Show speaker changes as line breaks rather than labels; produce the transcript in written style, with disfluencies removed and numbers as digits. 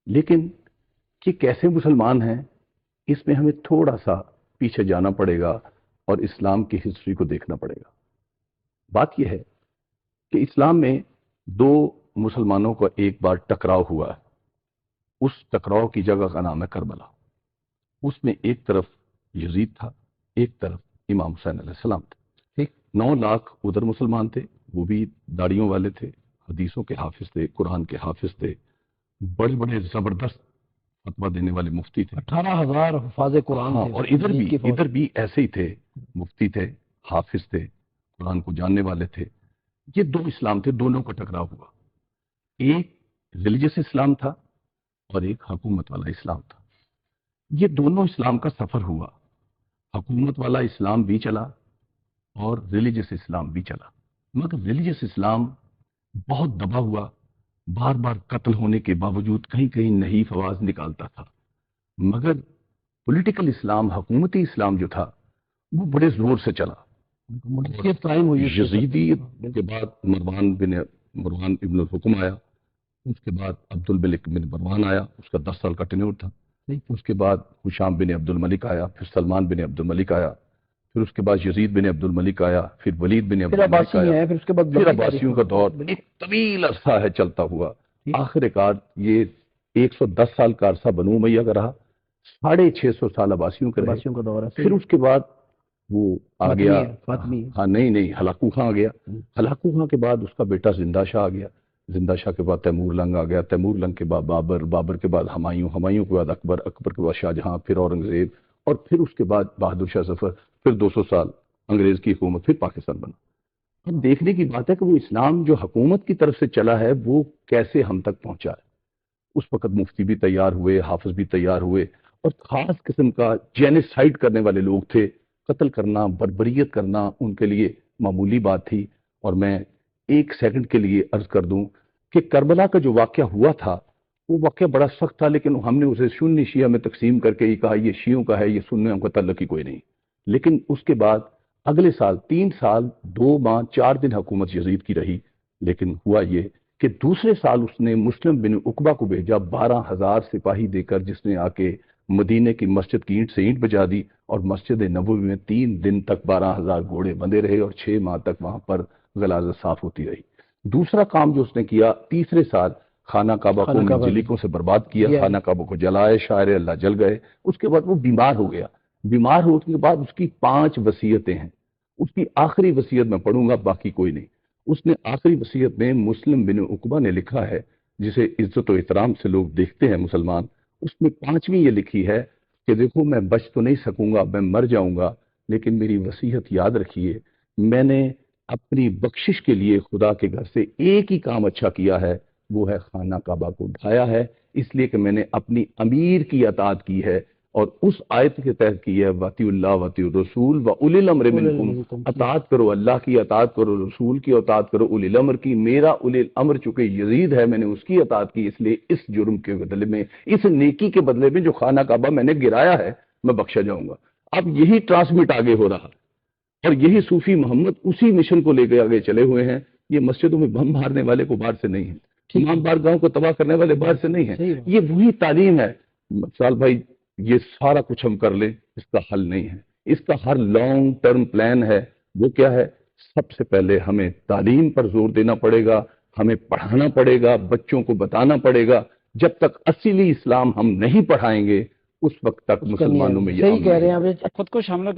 لیکن یہ کیسے مسلمان ہیں، اس میں ہمیں تھوڑا سا پیچھے جانا پڑے گا اور اسلام کی ہسٹری کو دیکھنا پڑے گا۔ بات یہ ہے کہ اسلام میں دو مسلمانوں کا ایک بار ٹکراؤ ہوا ہے۔ اس ٹکراؤ کی جگہ کا نام ہے کربلا۔ اس میں ایک طرف یزید تھا، ایک طرف امام حسین علیہ السلام تھے۔
ٹھیک۔
9 لاکھ ادھر مسلمان تھے، وہ بھی داڑیوں والے تھے، حدیثوں کے حافظ تھے، قرآن کے حافظ تھے، بڑے بڑے زبردست فتویٰ دینے والے مفتی تھے۔
18,000 حفاظ قرآن
ہاں،
تھے۔
اور ادھر بھی ایسے ہی تھے، مفتی تھے، حافظ تھے، قرآن کو جاننے والے تھے۔ یہ دو اسلام تھے، دونوں کا ٹکراؤ ہوا۔ ایک ریلیجس اسلام تھا اور ایک حکومت والا اسلام تھا۔ یہ دونوں اسلام کا سفر ہوا، حکومت والا اسلام بھی چلا اور ریلیجس اسلام بھی چلا، مگر ریلیجس اسلام بہت دبا ہوا، بار بار قتل ہونے کے باوجود کہیں کہیں نحیف آواز نکالتا تھا۔ مگر پولیٹیکل اسلام، حکومتی اسلام جو تھا وہ بڑے زور سے چلا۔
ملکیت قائم ہوئی اس کے ساتھ۔
یزیدیت کے بعد مروان ابن الحکم آیا، اس کے بعد عبد الملک بن مروان آیا، اس کا 10 سال کا ٹینیور تھا۔ اس کے بعد حشام بن عبد الملک آیا، پھر سلمان بن عبد الملک آیا، پھر اس کے بعد یزید بن عبد الملک آیا، پھر ولید بن عبد الملک آیا،
پھر اس کے بعد
پھر عباسیوں کا دور ایک طویل عرصہ ہے چلتا ہوا۔ آخر کار یہ 110 سال کا عرصہ بنو امیہ کا رہا، 650 سال عباسیوں کا
دور ہے۔
پھر اس کے بعد وہ آ گیا،
فاطمی۔
ہاں نہیں ہلاکو خان آ گیا، ہلاکو خان کے بعد اس کا بیٹا زندہ شاہ آ گیا، زندہ شاہ کے بعد تیمور لنگ آ گیا، تیمور لنگ کے بعد بابر، بابر کے بعد ہمایوں، ہمایوں کے بعد اکبر، اکبر کے بعد شاہ جہاں، پھر اورنگزیب، اور پھر اس کے بعد بہادر شاہ ظفر، پھر 200 سال انگریز کی حکومت، پھر پاکستان بنا۔ اب دیکھنے کی بات ہے کہ وہ اسلام جو حکومت کی طرف سے چلا ہے وہ کیسے ہم تک پہنچا ہے۔ اس وقت مفتی بھی تیار ہوئے، حافظ بھی تیار ہوئے، اور خاص قسم کا جینیسائیڈ کرنے والے لوگ تھے۔ قتل کرنا، بربریت کرنا ان کے لیے معمولی بات تھی۔ اور میں 1 سیکنڈ کے لیے عرض کر دوں کہ کربلا کا جو واقعہ ہوا تھا وہ واقعہ بڑا سخت تھا، لیکن ہم نے اسے سنی شیعہ میں تقسیم کر کے یہ کہا یہ شیعوں کا ہے، یہ سنیوں کا تعلق ہی کوئی نہیں۔ لیکن اس کے بعد اگلے سال 3 سال 2 ماہ 4 دن حکومت یزید کی رہی، لیکن ہوا یہ کہ دوسرے سال اس نے مسلم بن عقبہ کو بھیجا 12,000 سپاہی دے کر، جس نے آ کے مدینے کی مسجد کی اینٹ سے اینٹ بجا دی، اور مسجد نبوی میں 3 دن تک 12,000 گھوڑے بندے رہے، اور 6 ماہ تک وہاں پر غلاظت صاف ہوتی رہی۔ دوسرا کام جو اس نے کیا، تیسرے سال خانہ کعبہ کو منجلکوں سے برباد کیا، خانہ کعبہ کو جلائے، شاعر اللہ جل گئے۔ اس کے بعد وہ بیمار ہو گیا، بیمار ہونے کے بعد اس کی 5 وصیتیں ہیں۔ اس کی آخری وصیت میں پڑھوں گا، باقی کوئی نہیں۔ اس نے آخری وصیت میں مسلم بن عقبہ نے لکھا ہے، جسے عزت و احترام سے لوگ دیکھتے ہیں مسلمان، اس میں 5ویں یہ لکھی ہے کہ دیکھو میں بچ تو نہیں سکوں گا، میں مر جاؤں گا، لیکن میری وصیت یاد رکھیے، میں نے اپنی بخشش کے لیے خدا کے گھر سے ایک ہی کام اچھا کیا ہے، وہ ہے خانہ کعبہ کو ڈھایا ہے، اس لیے کہ میں نے اپنی امیر کی اطاعت کی ہے، اور اس آیت کے تحت کی ہے وَأَطِیعُوا اللَّهَ وَأَطِیعُوا الرَّسُولَ وَأُولِي الْأَمْرِ مِنْکُمْ، اطاعت کرو اللہ کی، اطاعت کرو رسول کی، اطاعت کرو اولی الامر کی۔ میرا اولی الامر چونکہ یزید ہے، میں نے اس کی اطاعت کی، اس لیے اس جرم کے بدلے میں، اس نیکی کے بدلے میں جو خانہ کعبہ میں نے گرایا ہے، میں بخشا جاؤں گا۔ اب یہی ٹرانسمٹ آگے ہو رہا، اور یہی صوفی محمد اسی مشن کو لے کے آگے چلے ہوئے ہیں۔ یہ مسجدوں میں بم مارنے والے کو باہر سے نہیں ہے، امام بارگاہوں کو تباہ کرنے والے باہر سے نہیں ہیں، یہ وہی تعلیم ہے۔ سال بھائی یہ سارا کچھ ہم کر لیں، اس کا حل نہیں ہے، اس کا ہر لانگ ٹرم پلان ہے۔ وہ کیا ہے؟ سب سے پہلے ہمیں تعلیم پر زور دینا پڑے گا، ہمیں پڑھانا پڑے گا، بچوں کو بتانا پڑے گا۔ جب تک اصلی اسلام ہم نہیں پڑھائیں گے، اس وقت تک مسلمانوں میں یہ
صحیح کہہ رہے ہیں آپ، خود کو شامل